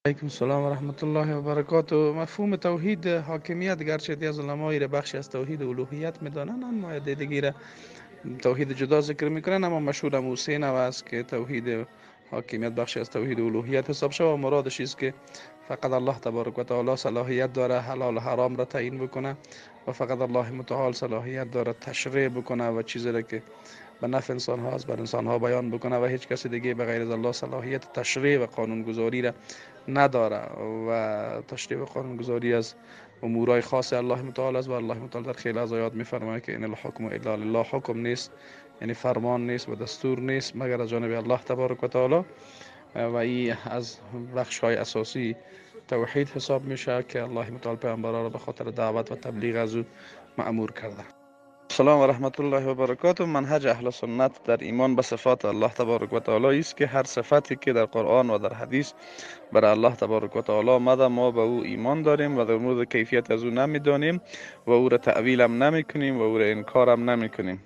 علیکم السلام و رحمت الله و برکاته. مفهوم توحید حاکمیت گرچه از علمای را بخشی از توحید الوهیت میدانند، اما دیگری را توحید جدا ذکر میکنن. اما مشهور هم حسین است که توحید حاکمیت بخشی از توحید الوهیت حساب شود و مرادش است که فقط الله تبارک و تعالی صلاحیت داره حلال و حرام را تعیین بکنه و فقط الله متعال صلاحیت داره تشریع بکنه و چیزی را که به نفع انسان ها است بر انسان ها بیان بکنه و هیچ کسی دیگه به غیر از الله صلاحیت تشریع و قانون گذاری را نداره و تشریع و قانون گذاری از امورای خاص الله متعال است و الله متعال در خیلی از آیات میفرماید که ان الحکم الا لله، حکم نیست یعنی فرمان نیست و دستور نیست مگر از جانب الله تبارک و تعالی و این از بخش های اساسی توحید حساب میشه که الله متعال پیامبران را به خاطر دعوت و تبلیغ از او مأمور کرده. سلام و رحمت الله و برکاته. منهج اهل سنت در ایمان به صفات الله تبارک و تعالی است که هر صفتی که در قرآن و در حدیث برای الله تبارک و تعالی آمده ما به او ایمان داریم و در مورد کیفیت از او نمیدانیم و او را تعویل هم نمی کنیم و او را انکار هم نمی کنیم.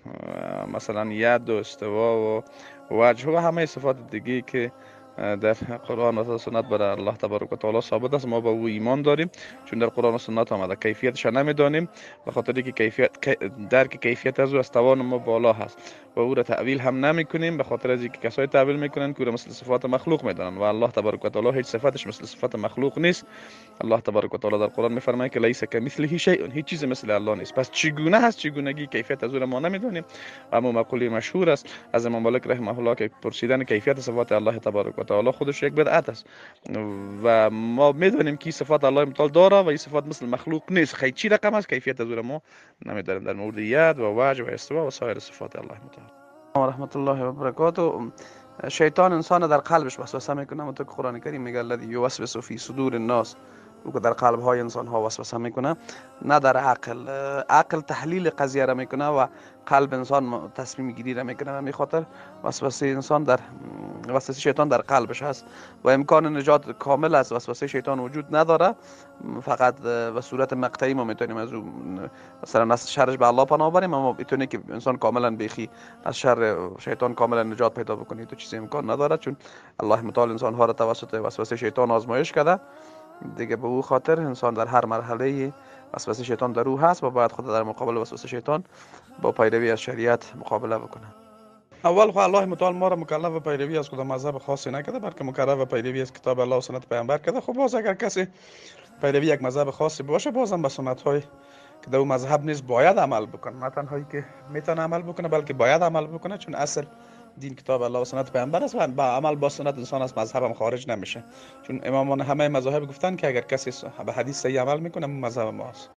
مثلا ید و استوا و وجه و همه صفات دیگه که در قرآن و سنت برای الله تبارک و تعالی ثابت است ما به او ایمان داریم، چون در قرآن و سنت آمده. کیفیتش نمیدانیم به خاطر که درک کیفیت از او از توان ما بالا هست و او را تعویل هم نمی کنیم به خاطر از اینکه کسای تعویل میکنن که او را مثل صفات مخلوق میدانند و الله تبارک و تعالی هیچ صفاتش مثل صفات مخلوق نیست. الله تبارک و تعالی در قرآن میفرماید که لیس کمثله شیء، هیچ چیز مثل الله نیست. پس چگونه هست چگونگی کیفیت از او را ما نمیدانیم. اما مقوله مشهور است از امام مالک رحمه الله که پرسیدن کیفیت صفات الله تبارک و تعالی خودش یک بدعت است و ما میدانیم که صفات الله متعال داره و این صفات مثل مخلوق نیست. خیلی چی رقم است کیفیت از او را ما نمیدانیم در مورد ید و وجه و استوا و سایر صفات الله متعال. و رحمت الله و برکاته. شیطان انسان در قلبش وسوسه میکنه، همونطور که قرآن کریم میگه الذی یوسوس فی صدور الناس، او که در قلب های انسان ها وسوسه میکنه، نه در عقل. عقل تحلیل قضیه را میکنه و قلب انسان تصمیم گیری را میکنه و میخاطر وسوسه شیطان در قلبش هست و امکان نجات کامل از وسوسه شیطان وجود نداره. فقط به صورت مقطعی ما میتونیم از او مثلا از شرش به الله پناه بریم، اما میتونه که انسان کاملا بیخی از شر شیطان کاملا نجات پیدا بکنه تو چیزی امکان نداره، چون الله متعال انسان ها را توسط وسوسه شیطان آزمایش کرده دیگه. به او خاطر انسان در هر مرحله وسوسه شیطان در او هست و باید خود در مقابل وسوسه شیطان با پیروی از شریعت مقابله بکنه. اول خو الله متعال ما را مکلف به پیروی از کدام مذهب خاصی نکرده، بلکه مکلف به پیروی از کتاب الله و سنت پیامبر کرده. خب باز اگر کسی پیروی یک مذهب خاصی باشه، بازم به سنت های که در اون مذهب نیست باید عمل بکنه. نه تنهایی که میتونه عمل بکنه بلکه باید عمل بکنه، چون اصل دین کتاب الله و سنت پیامبر است و با عمل با سنت انسان از مذهب هم خارج نمیشه، چون امامان همه مذاهب گفتن که اگر کسی به حدیث صحیح عمل میکنه مذهب ماست.